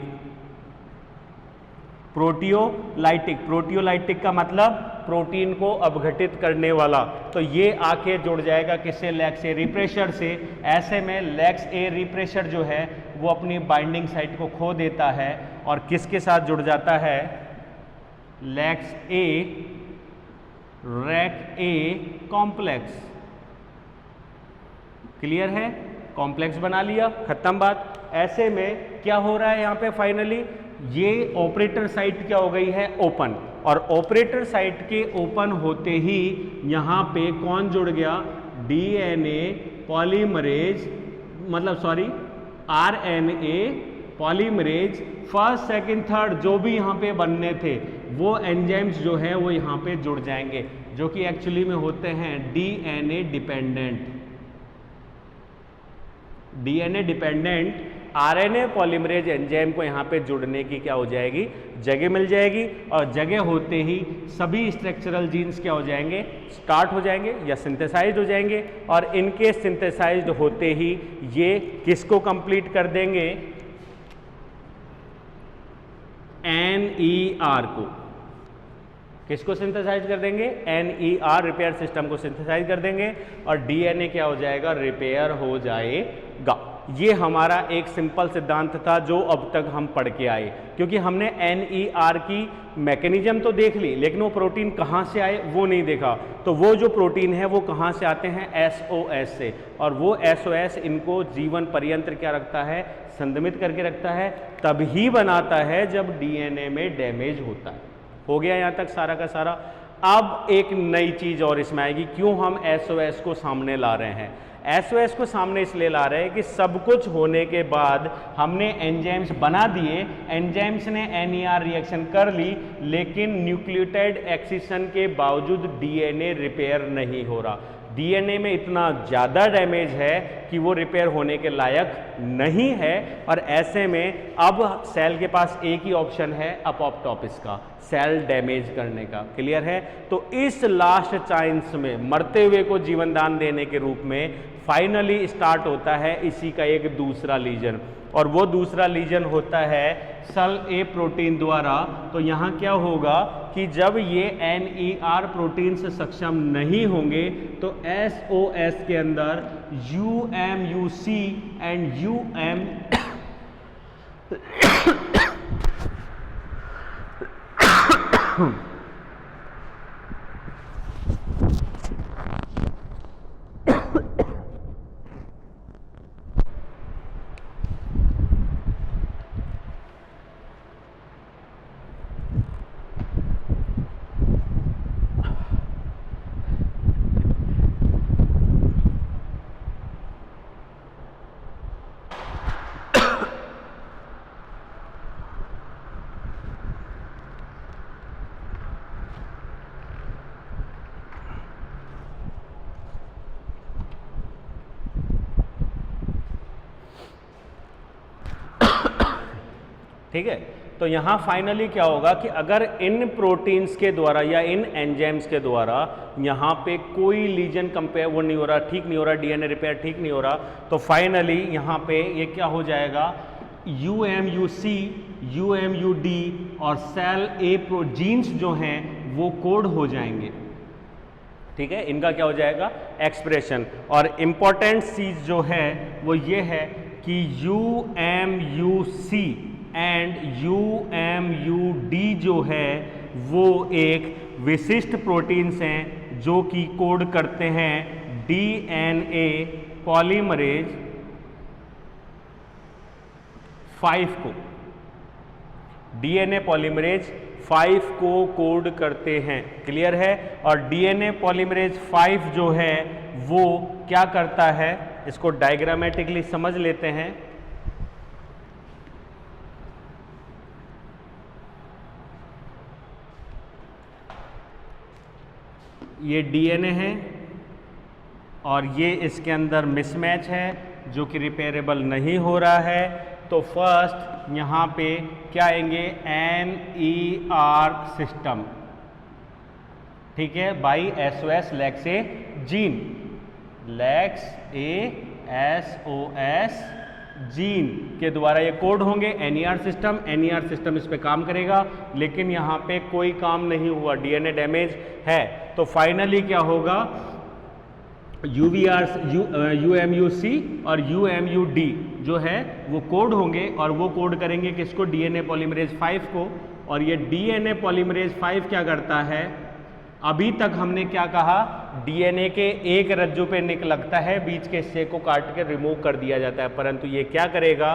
प्रोटियोलाइटिक का मतलब प्रोटीन को अपघटित करने वाला। तो ये आके जुड़ जाएगा किससे? लैक्स A रीप्रेशर से। ऐसे में लैक्स A रीप्रेशर जो है वो अपनी बाइंडिंग साइट को खो देता है और किसके साथ जुड़ जाता है? Lakhs A RACA complex. Clear है? कॉम्प्लेक्स बना लिया, खत्म बात। ऐसे में क्या हो रहा है यहाँ पे फाइनली, ये ऑपरेटर साइट क्या हो गई है? ओपन। और ऑपरेटर साइट के ओपन होते ही यहाँ पे कौन जुड़ गया? DNA पॉलीमरेज, मतलब sorry RNA polymerase first second third जो भी यहाँ पे बनने थे वो एंजाइम्स जो है वो यहाँ पे जुड़ जाएंगे, जो कि एक्चुअली में होते हैं DNA dependent. DNA dependent RNA polymerase enzyme को यहाँ पे जुड़ने की क्या हो जाएगी? जगह मिल जाएगी। और जगह होते ही सभी स्ट्रक्चरल जीन्स क्या हो जाएंगे? स्टार्ट हो जाएंगे या सिंथेसाइज्ड हो जाएंगे। और इनके सिंथेसाइज्ड होते ही ये किसको कंप्लीट कर देंगे? NER को। किसको सिंथेसाइज कर देंगे? NER रिपेयर सिस्टम को सिंथेसाइज कर देंगे और DNA क्या हो जाएगा? रिपेयर हो जाएगा। ये हमारा एक सिंपल सिद्धांत था जो अब तक हम पढ़ के आए, क्योंकि हमने NER की मैकेनिज्म तो देख ली लेकिन वो प्रोटीन कहाँ से आए वो नहीं देखा। तो वो जो प्रोटीन है वो कहाँ से आते हैं? SOS से। और वो SOS इनको जीवन पर्यंत क्या रखता है? संदमित करके रखता है, तभी बनाता है जब DNA में डैमेज होता है। हो गया यहाँ तक सारा का सारा। अब एक नई चीज और इसमें आएगी, क्यों हम SOS को सामने ला रहे हैं? SOS को सामने इसलिए ला रहे हैं कि सब कुछ होने के बाद हमने एंजाइम्स बना दिए, एंजाइम्स ने NER रिएक्शन कर ली, लेकिन न्यूक्लियोटाइड एक्सिशन के बावजूद DNA रिपेयर नहीं हो रहा। DNA में इतना ज़्यादा डैमेज है कि वो रिपेयर होने के लायक नहीं है। और ऐसे में अब सेल के पास एक ही ऑप्शन है अपोप्टोसिस का, सेल डैमेज करने का। क्लियर है? तो इस लास्ट चांस में मरते हुए को जीवन दान देने के रूप में फाइनली स्टार्ट होता है इसी का एक दूसरा लीजन। और वो दूसरा लीजन होता है सल ए प्रोटीन द्वारा। तो यहाँ क्या होगा कि जब ये NER प्रोटीन से सक्षम नहीं होंगे तो SOS के अंदर UMUC एंड UM ठीक है। तो यहाँ फाइनली क्या होगा कि अगर इन प्रोटीन्स के द्वारा या इन एंजाइम्स के द्वारा यहाँ पे कोई लीजन कंपेयर वो नहीं हो रहा, ठीक नहीं हो रहा, डीएनए रिपेयर ठीक नहीं हो रहा, तो फाइनली यहाँ पे ये क्या हो जाएगा, UMUC, UMUD और सेल ए प्रोजीन्स जो हैं वो कोड हो जाएंगे। ठीक है, इनका क्या हो जाएगा, एक्सप्रेशन। और इंपॉर्टेंट चीज जो है वो ये है कि UMUC एंड UMUD जो है वो एक विशिष्ट प्रोटीन्स हैं जो कि कोड करते हैं DNA पॉलीमरेज 5 को, DNA पॉलीमरेज 5 को कोड करते हैं। क्लियर है। और DNA पॉलीमरेज 5 जो है वो क्या करता है, इसको डायग्रामेटिकली समझ लेते हैं। ये DNA है और ये इसके अंदर मिसमैच है जो कि रिपेयरेबल नहीं हो रहा है। तो फर्स्ट यहाँ पे क्या आएंगे, NER सिस्टम, ठीक है, by SOS lakhs A gene, lakhs A SOS gene के द्वारा ये कोड होंगे NER सिस्टम। NER सिस्टम इस पे काम करेगा, लेकिन यहाँ पे कोई काम नहीं हुआ, DNA डैमेज है। तो फाइनली क्या होगा, UMUC और UMUD जो है वो कोड होंगे और वो कोड करेंगे किसको, DNA पॉलीमरेज 5 को। और ये DNA पॉलीमरेज 5 क्या करता है, अभी तक हमने क्या कहा, DNA के एक रज्जु पे निक लगता है, बीच के हिस्से को काट के रिमूव कर दिया जाता है, परंतु ये क्या करेगा,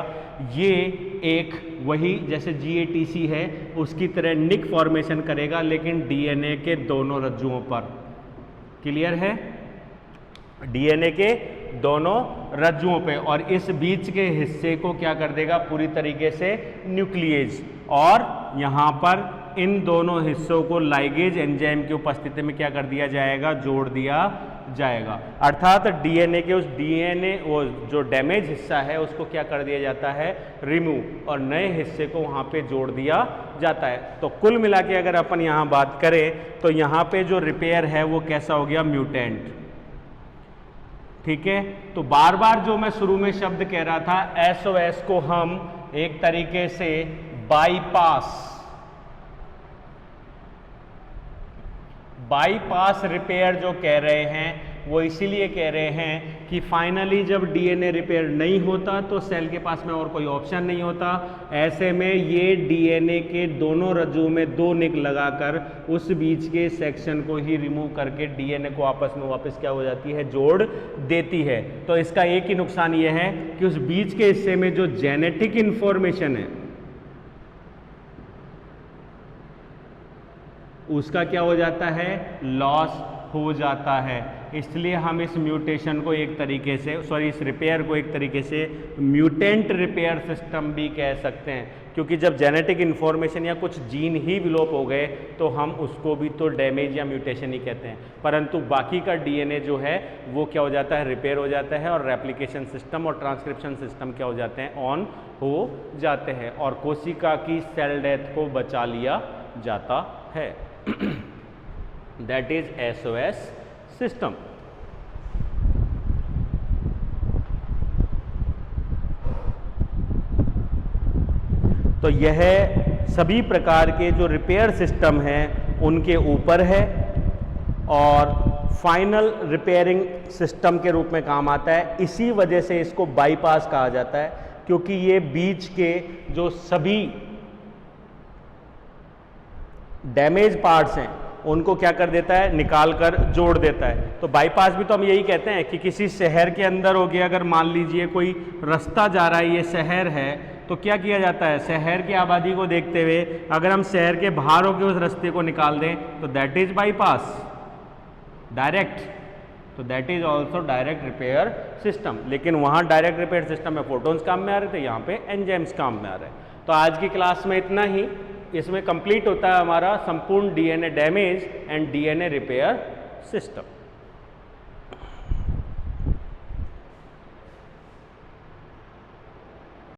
ये एक वही जैसे GATC है उसकी तरह निक फॉर्मेशन करेगा, लेकिन DNA के दोनों रज्जुओं पर। क्लियर है, DNA के दोनों रज्जुओं पे, और इस बीच के हिस्से को क्या कर देगा, पूरी तरीके से न्यूक्लियेज, और यहाँ पर इन दोनों हिस्सों को लाइगेज एंजाइम की उपस्थिति में क्या कर दिया जाएगा, जोड़ दिया जाएगा। अर्थात DNA के उस DNA वो जो डैमेज हिस्सा है उसको क्या कर दिया जाता है, रिमूव, और नए हिस्से को वहाँ पे जोड़ दिया जाता है। तो कुल मिला के अगर अपन यहाँ बात करें तो यहाँ पे जो रिपेयर है वो कैसा हो गया, म्यूटेंट। ठीक है, तो बार बार जो मैं शुरू में शब्द कह रहा था, SOS को हम एक तरीके से बाईपास रिपेयर जो कह रहे हैं वो इसीलिए कह रहे हैं कि फाइनली जब DNA रिपेयर नहीं होता तो सेल के पास में और कोई ऑप्शन नहीं होता। ऐसे में ये DNA के दोनों रज्जुओं में 2 निक लगाकर उस बीच के सेक्शन को ही रिमूव करके DNA को आपस में वापस क्या हो जाती है, जोड़ देती है। तो इसका एक ही नुकसान ये है कि उस बीच के हिस्से में जो जेनेटिक इंफॉर्मेशन है उसका क्या हो जाता है, लॉस हो जाता है। इसलिए हम इस म्यूटेशन को एक तरीके से, इस रिपेयर को एक तरीके से म्यूटेंट रिपेयर सिस्टम भी कह सकते हैं, क्योंकि जब जेनेटिक इन्फॉर्मेशन या कुछ जीन ही विलोप हो गए तो हम उसको भी तो डैमेज या म्यूटेशन ही कहते हैं, परंतु बाकी का DNA जो है वो क्या हो जाता है, रिपेयर हो जाता है, और रेप्लिकेशन सिस्टम और ट्रांसक्रिप्शन सिस्टम क्या हो जाते हैं, ऑन हो जाते हैं, और कोशिका की सेल डेथ को बचा लिया जाता है। That is SOS system. तो यह सभी प्रकार के जो रिपेयर सिस्टम हैं उनके ऊपर है और फाइनल रिपेयरिंग सिस्टम के रूप में काम आता है। इसी वजह से इसको बाईपास कहा जाता है, क्योंकि ये बीच के जो सभी डैमेज पार्ट्स हैं उनको क्या कर देता है, निकाल कर जोड़ देता है। तो बाईपास भी तो हम यही कहते हैं कि किसी शहर के अंदर हो गया, अगर मान लीजिए कोई रास्ता जा रहा है, ये शहर है, तो क्या किया जाता है, शहर की आबादी को देखते हुए अगर हम शहर के बाहर होकर उस रास्ते को निकाल दें तो दैट इज बाईपास डायरेक्ट। तो that is also direct repair system. लेकिन वहाँ डायरेक्ट रिपेयर सिस्टम में फोटोन्स काम में आ रहे थे, यहाँ पे एंजाइम्स काम में आ रहे हैं। तो आज की क्लास में इतना ही। इसमें कंप्लीट होता है हमारा संपूर्ण DNA damage and DNA repair system.